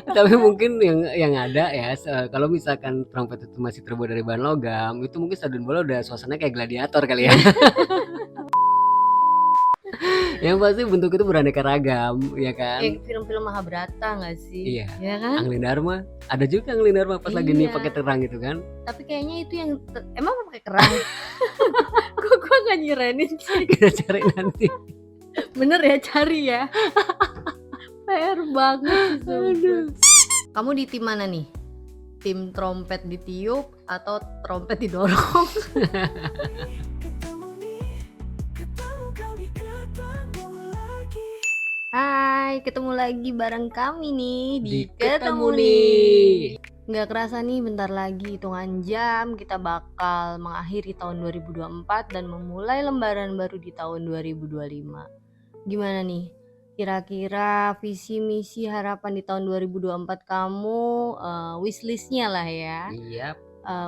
Tapi mungkin yang ada ya, kalau misalkan trompet itu masih terbuat dari bahan logam, itu mungkin stadion bola udah suasananya kayak gladiator kali ya. Yang pasti bentuk itu beraneka ragam, ya kan? Kayak film-film Mahabharata nggak sih? Iya. Ya kan? Anglin Dharma, ada juga Anglin Dharma pas lagi nih Iya. pakai terang gitu kan? Tapi kayaknya itu yang emang pakai kerang? Kok gua nggak nyirenin sih? Kita cari nanti. Bener ya, cari ya. PR banget sih. Aduh. Kamu di tim mana nih? Tim trompet ditiup atau trompet didorong? Hai, ketemu lagi bareng kami nih di Ketemu Nih. Nggak kerasa nih, bentar lagi hitungan jam kita bakal mengakhiri tahun 2024 dan memulai lembaran baru di tahun 2025. Gimana nih? Kira-kira visi misi harapan di tahun 2024 kamu, wishlist-nya lah ya. Iya.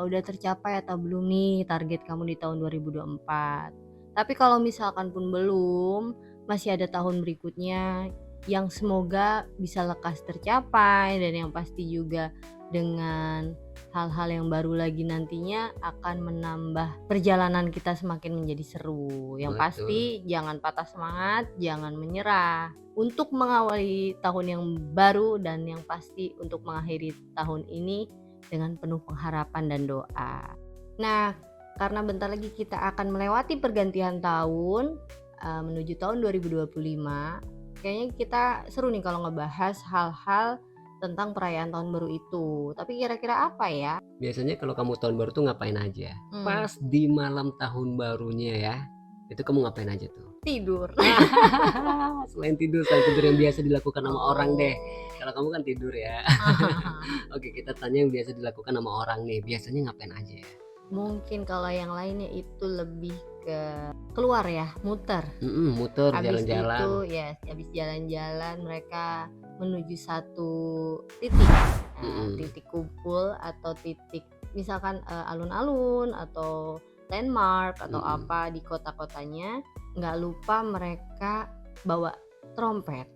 Udah tercapai atau belum nih target kamu di tahun 2024? Tapi kalau misalkan pun belum, masih ada tahun berikutnya yang semoga bisa lekas tercapai, dan yang pasti juga dengan hal-hal yang baru lagi nantinya akan menambah perjalanan kita semakin menjadi seru. Yang Betul. pasti jangan patah semangat, jangan menyerah untuk mengawali tahun yang baru, dan yang pasti untuk mengakhiri tahun ini dengan penuh pengharapan dan doa. Nah, karena bentar lagi kita akan melewati pergantian tahun menuju tahun 2025, kayaknya kita seru nih kalau ngebahas hal-hal tentang perayaan tahun baru itu. Tapi kira-kira apa ya? Biasanya kalau kamu tahun baru tuh ngapain aja? Pas di malam tahun barunya ya, itu kamu ngapain aja tuh? Tidur. Selain tidur yang biasa dilakukan sama orang deh. Kalau kamu kan tidur ya. Oke, kita tanya yang biasa dilakukan sama orang nih. Biasanya ngapain aja ya? Mungkin kalau yang lainnya itu lebih ke keluar ya, muter. Muter, Habis jalan-jalan. itu ya, habis jalan-jalan mereka menuju satu titik, titik kumpul atau titik misalkan alun-alun atau landmark atau apa di kota-kotanya. Nggak lupa mereka bawa trompet,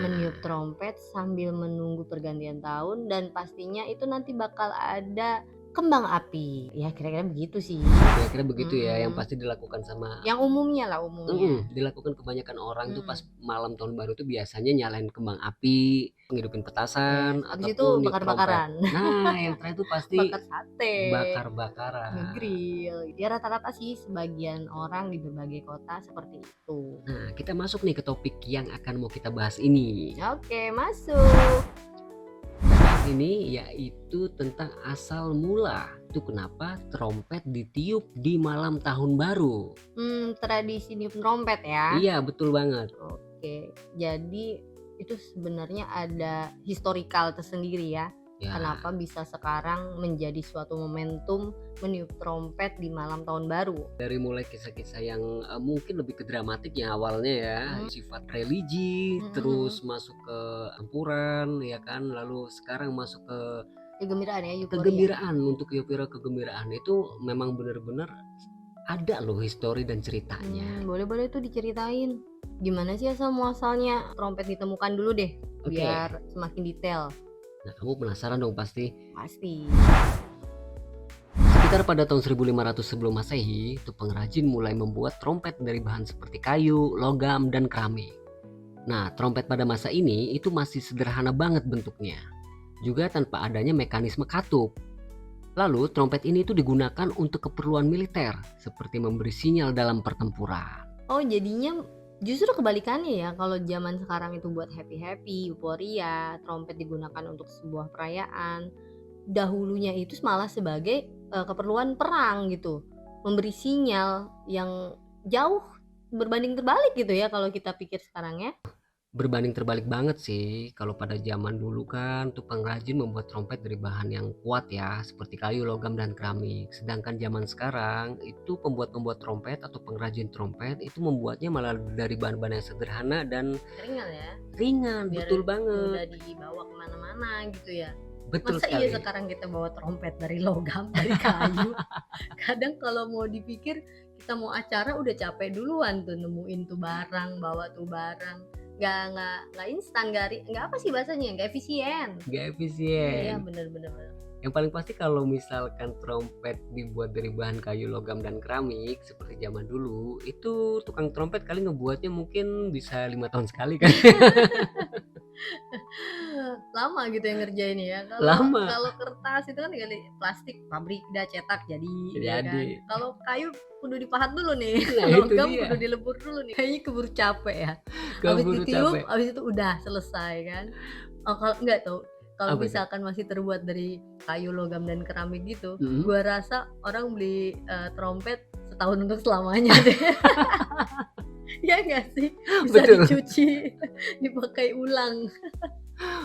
meniup trompet sambil menunggu pergantian tahun, dan pastinya itu nanti bakal ada kembang api. Ya kira-kira begitu sih. Kira-kira begitu ya, yang pasti dilakukan sama yang umumnya lah, umumnya. dilakukan kebanyakan orang tuh pas malam tahun baru tuh biasanya nyalain kembang api, ngidupin petasan, Habis itu ataupun niup bakar-bakaran. trompet. Nah, yang terakhir itu pasti Bakar sate, bakar-bakaran. ngegrill. Ya rata-rata sih sebagian orang di berbagai kota seperti itu. Nah, kita masuk nih ke topik yang akan mau kita bahas ini. Oke, masuk. Ini yaitu tentang asal mula. Itu kenapa trompet ditiup di malam tahun baru. Tradisi niup trompet ya? Iya, betul banget. Oke, jadi itu sebenarnya ada historical tersendiri ya. Kenapa bisa sekarang menjadi suatu momentum meniup trompet di malam tahun baru? Dari mulai kisah-kisah yang mungkin lebih ke dramatik yang awalnya ya, sifat religi, terus masuk ke ampuran ya kan, lalu sekarang masuk ke kegembiraan ya, euforia. Kegembiraan, untuk euforia kegembiraan itu memang benar-benar ada loh histori dan ceritanya. Boleh itu diceritain. Gimana sih asal muasalnya trompet ditemukan dulu deh, biar semakin detail. Nah, kamu penasaran dong pasti? Pasti. Sekitar pada tahun 1500 sebelum Masehi, itu pengrajin mulai membuat trompet dari bahan seperti kayu, logam, dan keramik. Nah, trompet pada masa ini itu masih sederhana banget bentuknya, juga tanpa adanya mekanisme katup. Lalu, trompet ini itu digunakan untuk keperluan militer, seperti memberi sinyal dalam pertempuran. Oh, jadinya justru kebalikannya ya. Kalau zaman sekarang itu buat happy-happy, euforia, trompet digunakan untuk sebuah perayaan. Dahulunya itu malah sebagai keperluan perang gitu, memberi sinyal yang jauh berbanding terbalik gitu ya kalau kita pikir sekarang ya. Berbanding terbalik banget sih. Kalau pada zaman dulu kan tuh pengrajin membuat trompet dari bahan yang kuat ya, seperti kayu, logam, dan keramik. Sedangkan zaman sekarang itu pembuat trompet atau pengrajin trompet itu membuatnya malah dari bahan-bahan yang sederhana dan ringan ya. Ringan, biar betul banget. Udah dibawa kemana-mana gitu ya. Betul Masa sekali. iya sekarang kita bawa trompet dari logam, dari kayu? Kadang kalau mau dipikir kita mau acara udah capek duluan tuh nemuin tuh barang, bawa tuh barang. nggak instan, nggak apa sih bahasanya, nggak efisien. Nggak Iya, efisien. bener bener bener. Yang paling pasti kalau misalkan trompet dibuat dari bahan kayu, logam, dan keramik seperti zaman dulu, itu tukang trompet kali ngebuatnya mungkin bisa 5 tahun sekali kan. Lama gitu yang ngerjainnya ya. Kalau Lama. kalau kertas itu kan tinggal plastik, pabrik udah cetak jadi, ya kan. Jadi. Kalau kayu kudu dipahat dulu nih, Nah itu logam dia, kudu dilebur dulu nih. Kayaknya keburu capek ya. Habis keburu ditiup, capek. habis itu udah selesai kan. Oh, kalau enggak tuh, kalau Apa tuh? misalkan masih terbuat dari kayu, logam, dan keramik gitu, Mhm. gua rasa orang beli trompet setahun untuk selamanya deh. Ya nggak sih? Bisa Betul. dicuci, dipakai ulang.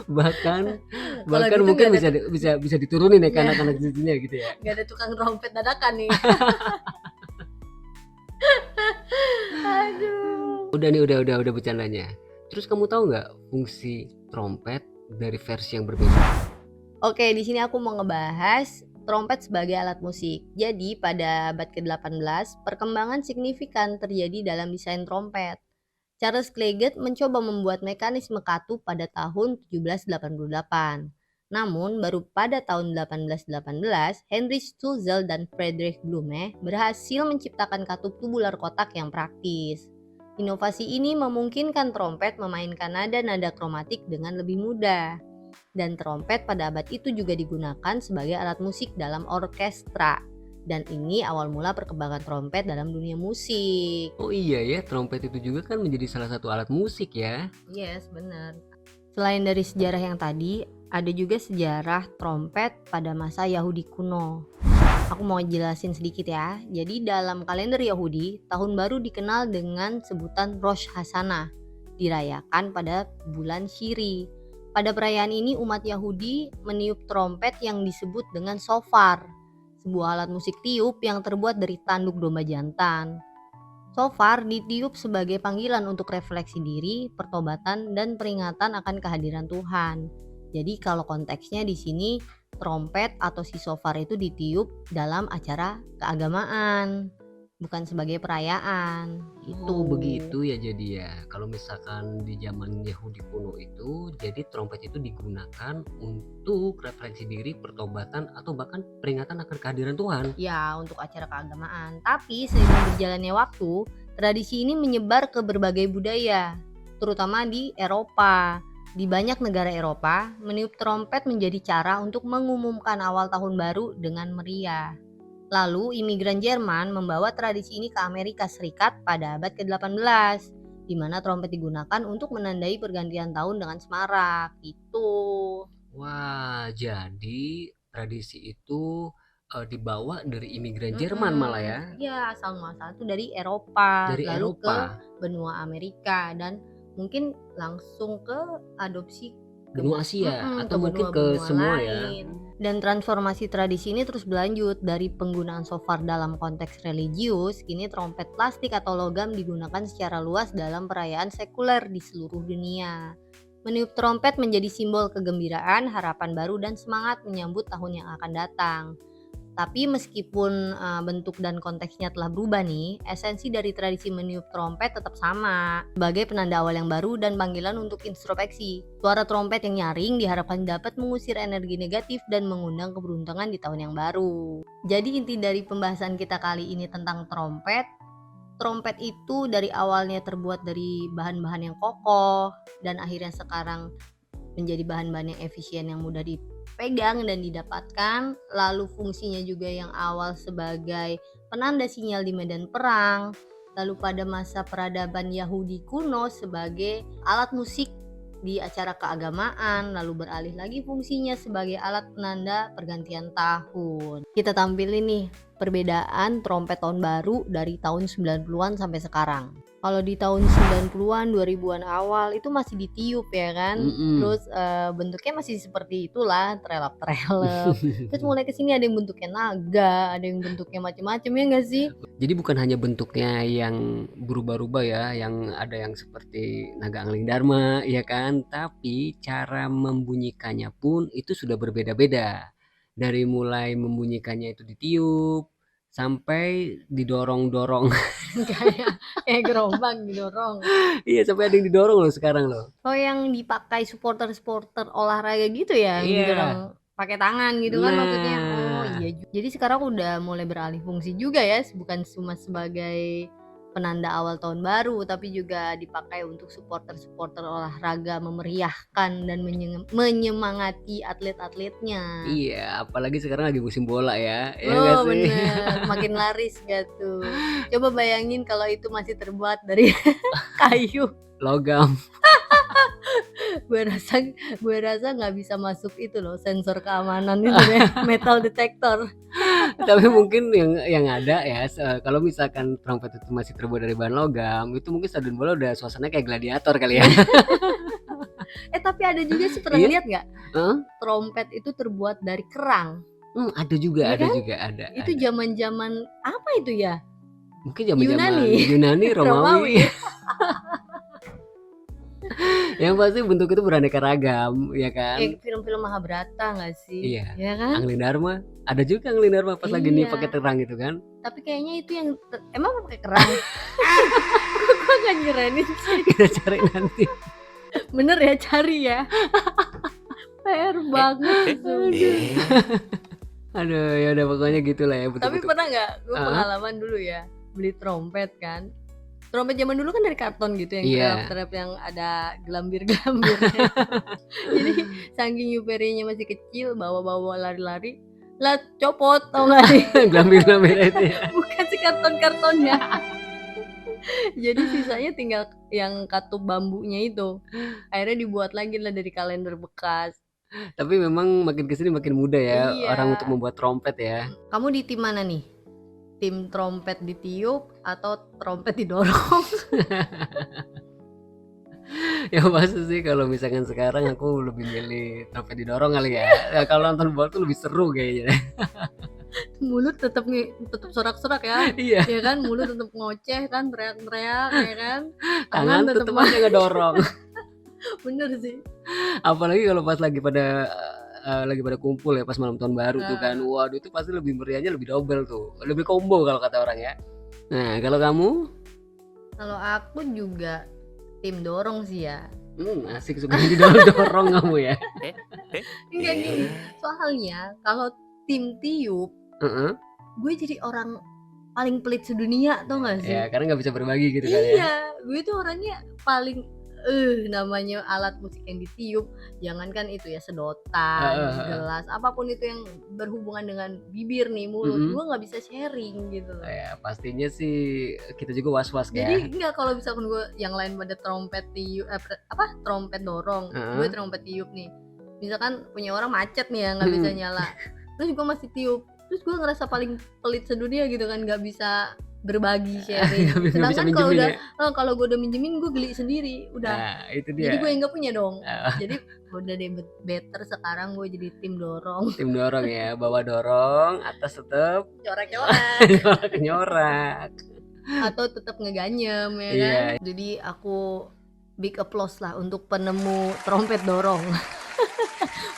Bahkan Kalau gitu mungkin nggak ada bisa diturunin ya ke Iya. anak-anak cucunya gitu ya. nggak ada tukang trompet dadakan nih. Aduh. Udah nih, udah bercandanya. Terus kamu tahu nggak fungsi trompet dari versi yang berbeda? Oke, di sini aku mau ngebahas trompet sebagai alat musik. Jadi pada abad ke-18, perkembangan signifikan terjadi dalam desain trompet. Charles Clagget mencoba membuat mekanisme katup pada tahun 1788. Namun, baru pada tahun 1818, Henry Stutzel dan Friedrich Blume berhasil menciptakan katup tubular kotak yang praktis. Inovasi ini memungkinkan trompet memainkan nada-nada kromatik dengan lebih mudah. Dan trompet pada abad itu juga digunakan sebagai alat musik dalam orkestra. Dan ini awal mula perkembangan trompet dalam dunia musik. Oh iya ya, trompet itu juga kan menjadi salah satu alat musik ya. Yes, benar. Selain dari sejarah yang tadi, ada juga sejarah trompet pada masa Yahudi kuno. Aku mau jelasin sedikit ya. Jadi dalam kalender Yahudi, tahun baru dikenal dengan sebutan Rosh Hashanah, dirayakan pada bulan Syiri. Pada perayaan ini umat Yahudi meniup trompet yang disebut dengan shofar, sebuah alat musik tiup yang terbuat dari tanduk domba jantan. Shofar ditiup sebagai panggilan untuk refleksi diri, pertobatan, dan peringatan akan kehadiran Tuhan. Jadi kalau konteksnya di sini trompet atau si shofar itu ditiup dalam acara keagamaan, bukan sebagai perayaan. Oh begitu ya jadi ya. Kalau misalkan di zaman Yahudi kuno itu, jadi trompet itu digunakan untuk refleksi diri, pertobatan, atau bahkan peringatan akan kehadiran Tuhan. Ya, untuk acara keagamaan. Tapi seiring berjalannya waktu, tradisi ini menyebar ke berbagai budaya, terutama di Eropa. Di banyak negara Eropa, meniup trompet menjadi cara untuk mengumumkan awal tahun baru dengan meriah. Lalu, imigran Jerman membawa tradisi ini ke Amerika Serikat pada abad ke-18, di mana trompet digunakan untuk menandai pergantian tahun dengan semarak. Itu. Wah, jadi tradisi itu dibawa dari imigran Jerman malah ya. Iya, asal muasal itu dari Eropa, Dari lalu Eropa. ke benua Amerika dan mungkin langsung ke adopsi ke Benua Asia atau mungkin ke benua-benua semua ya. lain. Dan transformasi tradisi ini terus berlanjut dari penggunaan shofar dalam konteks religius, kini trompet plastik atau logam digunakan secara luas dalam perayaan sekuler di seluruh dunia. Meniup trompet menjadi simbol kegembiraan, harapan baru, dan semangat menyambut tahun yang akan datang. Tapi meskipun bentuk dan konteksnya telah berubah nih, esensi dari tradisi meniup trompet tetap sama, sebagai penanda awal yang baru dan panggilan untuk introspeksi. Suara trompet yang nyaring diharapkan dapat mengusir energi negatif dan mengundang keberuntungan di tahun yang baru. Jadi inti dari pembahasan kita kali ini tentang trompet itu dari awalnya terbuat dari bahan-bahan yang kokoh dan akhirnya sekarang menjadi bahan-bahan yang efisien yang mudah dipegang dan didapatkan, lalu fungsinya juga yang awal sebagai penanda sinyal di medan perang, lalu pada masa peradaban Yahudi kuno sebagai alat musik di acara keagamaan, lalu beralih lagi fungsinya sebagai alat penanda pergantian tahun. Kita tampilin nih perbedaan trompet tahun baru dari tahun 90-an sampai sekarang. Kalau di tahun 90-an, 2000-an awal itu masih ditiup ya kan. Terus bentuknya masih seperti itulah, trelap-trelep. Terus mulai kesini ada yang bentuknya naga, ada yang bentuknya macam-macam ya nggak sih? Jadi bukan hanya bentuknya yang berubah-ubah ya, yang ada yang seperti naga angling dharma ya kan, tapi cara membunyikannya pun itu sudah berbeda-beda. Dari mulai membunyikannya itu ditiup sampai didorong-dorong. Gerobak didorong. Iya, sampai ada yang didorong loh sekarang loh. Oh, yang dipakai supporter-supporter olahraga gitu ya, yang Iya. didorong pakai tangan gitu kan maksudnya? Oh, Nah, iya. Jadi sekarang udah mulai beralih fungsi juga ya, bukan cuma sebagai penanda awal tahun baru, tapi juga dipakai untuk supporter-supporter olahraga memeriahkan dan menyemangati atlet-atletnya. iya, apalagi sekarang lagi musim bola ya nggak Oh, sih? bener, makin laris gak tuh. Coba bayangin kalau itu masih terbuat dari kayu. Logam. Gue rasa nggak bisa masuk itu loh, sensor keamanan itu deh, metal detector. Tapi mungkin yang ada ya, kalau misalkan trompet itu masih terbuat dari bahan logam, itu mungkin stadion bola udah suasananya kayak gladiator kali ya. Tapi ada juga sih, pernah Iya? lihat nggak? Heeh? Trompet itu terbuat dari kerang, Ada juga iya kan? ada. Itu zaman-zaman apa itu ya? Mungkin zaman-zaman Yunani? Yunani, Romawi. Romawi. Yang pasti bentuk itu beraneka ragam, ya kan? Kayak film-film Mahabharata nggak sih? Iya. Ya kan? Angling Dharma, ada juga Angling Dharma pas lagi nih Iya. pakai terang gitu kan? Tapi kayaknya itu yang emang pakai kerang? Gue nggak nyeranin sih. Kita cari nanti. Bener ya, cari ya. PR banget. Aduh, ya udah pokoknya gitulah ya Tapi bentuk-bentuk. pernah nggak, gue Heeh. pengalaman dulu ya, beli trompet kan. Trompet zaman dulu kan dari karton gitu yang Iya. trep-trep yang ada gelambir-gelambirnya. Jadi saking euforianya masih kecil, bawa-bawa lari-lari, lah copot tau gak sih? Gelambir-gelambir itu ya. Bukan si karton-kartonnya. Jadi sisanya tinggal yang katup bambunya itu. Akhirnya dibuat lagi lah dari kalender bekas. Tapi memang makin kesini makin mudah ya Iya. orang untuk membuat trompet ya. Kamu di tim mana nih? Tim trompet ditiup atau trompet didorong? Yang pasti sih kalau misalkan sekarang aku lebih milih trompet didorong kali ya. Ya kalau nonton bola tuh lebih seru kayaknya. Mulut tetap sorak-sorak ya. Iya, Ya kan, mulut tetap ngoceh kan, teriak-teriak ya kan. tangan tetep tetep aja ngedorong. bener sih. Apalagi kalau pas lagi pada kumpul ya pas malam tahun baru tuh kan. Nah. Waduh itu pasti lebih meriahnya lebih double tuh. Lebih combo kalau kata orang ya. Nah, kalau kamu? Kalau aku juga tim dorong sih ya. Asik suka didorong kamu ya. Enggak gini, soalnya kalau tim tiup, Heeh. gue jadi orang paling pelit sedunia, tau gak sih? Ya, karena nggak bisa berbagi gitu kan ya. Iya, gue tuh orangnya paling namanya alat musik yang ditiup, jangankan itu ya, sedotan, gelas, apapun itu yang berhubungan dengan bibir nih, mulut, gue nggak bisa sharing gitu loh. Ya, pastinya sih kita juga was-was ya. Jadi enggak, kalau misalkan gue yang lain pada trompet tiup, trompet dorong, gue trompet tiup nih. Misalkan punya orang macet nih ya, nggak bisa nyala, terus gue masih tiup, terus gue ngerasa paling pelit sedunia gitu kan, nggak bisa berbagi sharing. Nggak bisa Sedangkan kalau minjemin udah ya. kalau gue udah minjemin, gue geli sendiri, udah. Nah, itu Jadi dia. gue yang nggak punya dong. Jadi udah deh, better sekarang gue jadi tim dorong. Tim dorong ya, bawah dorong, atas tetep Corak-corak. nyorak. Atau tetap ngeganyem ya Iya. kan. Jadi aku big applause lah untuk penemu trompet dorong.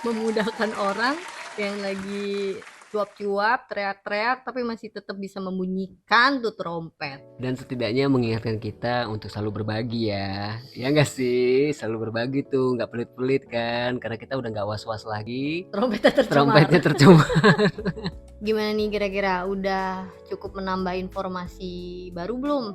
Memudahkan orang yang lagi cuap-cuap, teriak-teriak, tapi masih tetap bisa membunyikan tuh trompet. Dan setidaknya mengingatkan kita untuk selalu berbagi ya. Ya nggak sih? Selalu berbagi tuh, nggak pelit-pelit kan. Karena kita udah nggak was-was lagi. Trompetnya tercemar. Trompetnya tercemar. Gimana nih kira-kira? Udah cukup menambah informasi baru belum?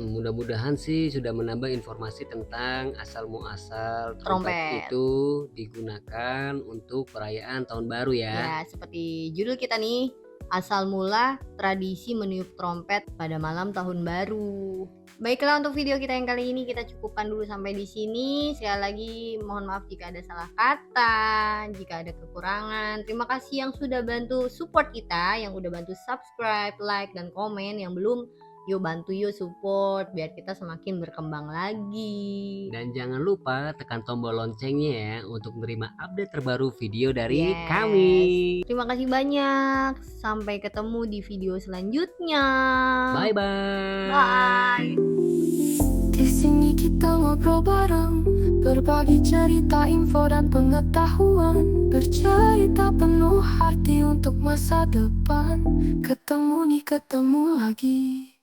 Mudah-mudahan sih sudah menambah informasi tentang asal muasal trompet Trompet. itu digunakan untuk perayaan tahun baru ya. Ya, seperti judul kita nih, asal mula tradisi meniup trompet pada malam tahun baru. Baiklah, untuk video kita yang kali ini kita cukupkan dulu sampai di sini. Sekali lagi mohon maaf jika ada salah kata, jika ada kekurangan. Terima kasih yang sudah bantu support kita, yang udah bantu subscribe, like, dan komen. Yang belum, yuk bantu, yuk support biar kita semakin berkembang lagi. Dan jangan lupa tekan tombol loncengnya ya untuk menerima update terbaru video dari Yes. kami. Terima kasih banyak. Sampai ketemu di video selanjutnya. Bye-bye. Bye. Di sini kita ngobrol bareng, berbagi cerita, info dan pengetahuan, bercerita penuh hati untuk masa depan. Ketemu nih, ketemu lagi.